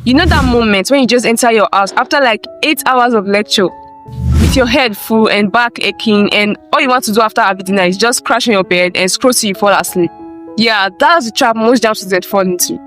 You know that moment when you just enter your house after like 8 hours of lecture with your head full and back aching, and all you want to do after having dinner is just crash on your bed and scroll till you fall asleep. Yeah, that's the trap most JAMB students fall into.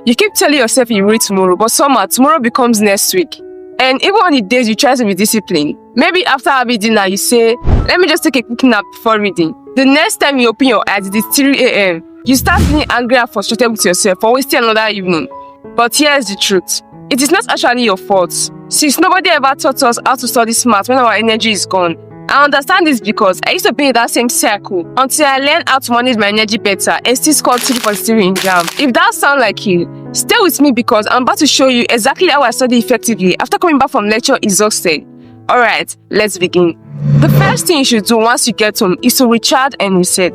You keep telling yourself you read tomorrow, but somehow tomorrow becomes next week. And even on the days you try to be disciplined, maybe after having dinner you say, let me just take a quick nap before reading. The next time you open your eyes, it is 3 a.m. You start feeling angry and frustrated with yourself for wasting another evening. But here's the truth. It is not actually your fault. Since nobody ever taught us how to study smart when our energy is gone. I understand this because I used to be in that same circle until I learned how to manage my energy better and still scored 3 for 3 in JAMB. If that sounds like you, stay with me because I'm about to show you exactly how I study effectively after coming back from lecture exhausted. Alright, let's begin. The first thing you should do once you get home is to recharge and reset.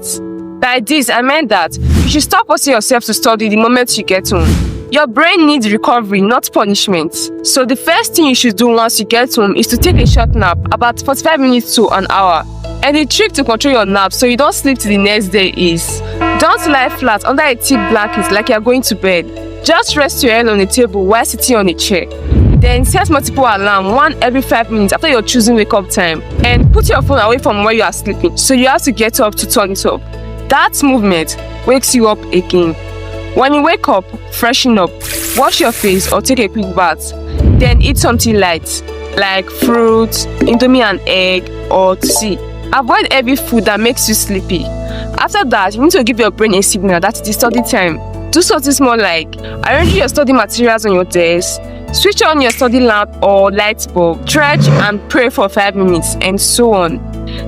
By this, I meant that you should stop forcing yourself to study the moment you get home. Your brain needs recovery, not punishment. So the first thing you should do once you get home is to take a short nap, about 45 minutes to an hour. And the trick to control your nap so you don't sleep till the next day is, don't lie flat under a thick blanket like you're going to bed. Just rest your head on the table while sitting on a chair. Then set multiple alarms, one every 5 minutes after your choosing wake up time. And put your phone away from where you are sleeping, so you have to get up to turn it up. That movement wakes you up again. When you wake up, freshen up, wash your face or take a quick bath. Then eat something light, like fruit, indomie and egg, or tea. Avoid heavy food that makes you sleepy. After that, you need to give your brain a signal that it is study time. Do something small like arrange your study materials on your desk, switch on your study lamp or light bulb, stretch and pray for 5 minutes, and so on.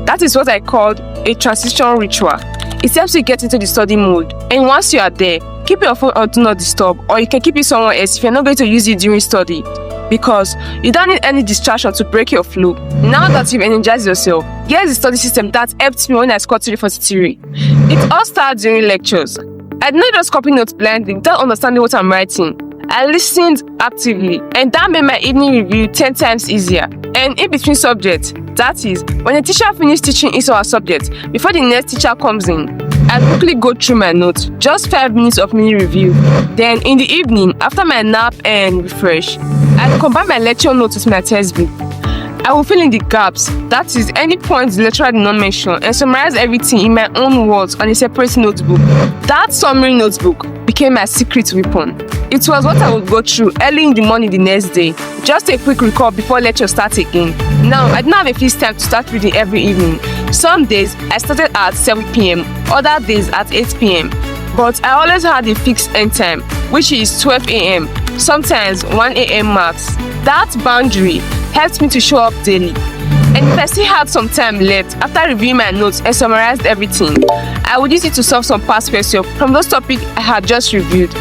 That is what I called a transition ritual. It helps you get into the study mode, and once you are there, keep your phone on do not disturb, or you can keep it somewhere else if you're not going to use it during study, because you don't need any distraction to break your flow. Now that you've energized yourself, here's the study system that helped me when I scored 3 for 3. It all starts during lectures. I did not just copy notes blindly without understanding what I'm writing. I listened actively, and that made my evening review 10 times easier. And in between subjects, that is, when the teacher finishes teaching each of our subjects, before the next teacher comes in, I quickly go through my notes, just 5 minutes of mini review. Then in the evening, after my nap and refresh, I combine my lecture notes with my textbook. I will fill in the gaps, that is, any points the lecturer did not mention, and summarize everything in my own words on a separate notebook. That summary notebook became my secret weapon. It was what I would go through early in the morning the next day, just a quick recall before lecture starts again. Now, I didn't have a fixed time to start reading every evening. Some days, I started at 7 p.m., other days at 8 p.m. But I always had a fixed end time, which is 12 a.m., sometimes 1 a.m. max. That boundary helped me to show up daily. And if I still had some time left after reviewing my notes and summarized everything, I would use it to solve some past questions from those topics I had just reviewed,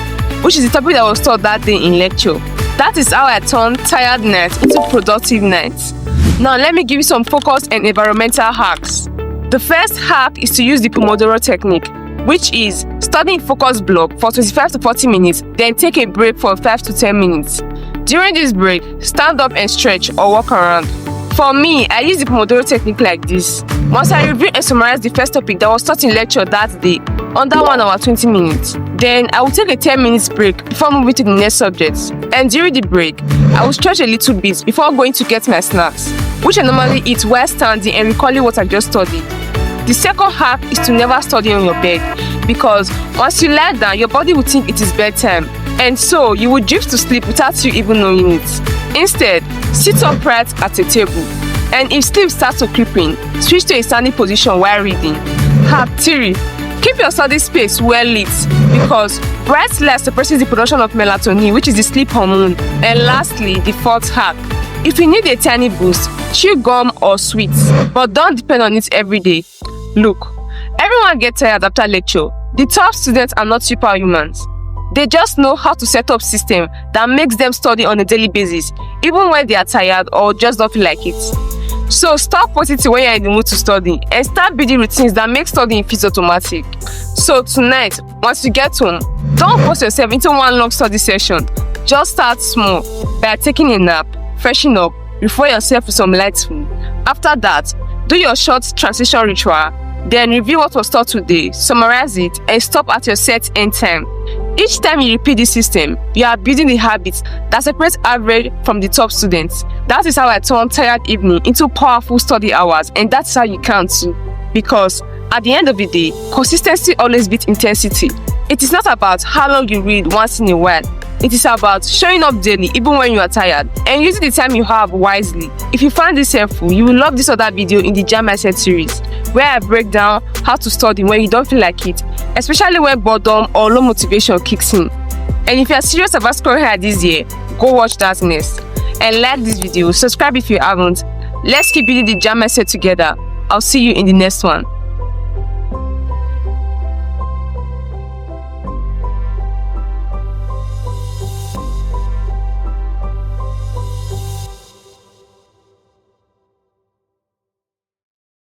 which is the topic that was taught that day in lecture. That is how I turned tired nights into productive nights. Now let me give you some focus and environmental hacks. The first hack is to use the Pomodoro technique, which is study in focus block for 25 to 40 minutes, then take a break for 5 to 10 minutes. During this break, stand up and stretch or walk around. For me, I use the Pomodoro technique like this. Once I review and summarize the first topic that was taught in lecture that day, under 1 hour 20 minutes, then I will take a 10 minutes break before moving to the next subject. And during the break, I will stretch a little bit before going to get my snacks, which I normally eat while standing and recalling what I just studied. The second hack is to never study on your bed, because once you lie down, your body will think it is bedtime, and so you will drift to sleep without you even knowing it. Instead, sit upright at a table, and if sleep starts to creep in, switch to a standing position while reading. Hack 3. Keep your study space well lit, because bright light suppresses the production of melatonin, which is the sleep hormone. And lastly, the fourth hack. If you need a tiny boost, chew gum or sweets, but don't depend on it every day. Look, everyone gets tired after lecture. The top students are not superhumans. They just know how to set up system that makes them study on a daily basis, even when they are tired or just don't feel like it. So stop waiting till when you're in the mood to study and start building routines that make studying feel automatic. So tonight, once you get home, don't force yourself into one long study session. Just start small by taking a nap, freshen up, refuel yourself with some light food. After that, do your short transition ritual, then review what was taught today, summarize it, and stop at your set end time. Each time you repeat this system, you are building the habits that separate average from the top students. That is how I turn tired evening into powerful study hours, and that's how you can too. Because at the end of the day, consistency always beats intensity. It is not about how long you read once in a while. It is about showing up daily even when you are tired and using the time you have wisely. If you find this helpful, you will love this other video in the JAMB mindset series, where I break down how to study when you don't feel like it, especially when boredom or low motivation kicks in. And if you are serious about scoring higher this year, go watch that next. And like this video, subscribe if you haven't. Let's keep building the JAMB mindset together. I'll see you in the next one.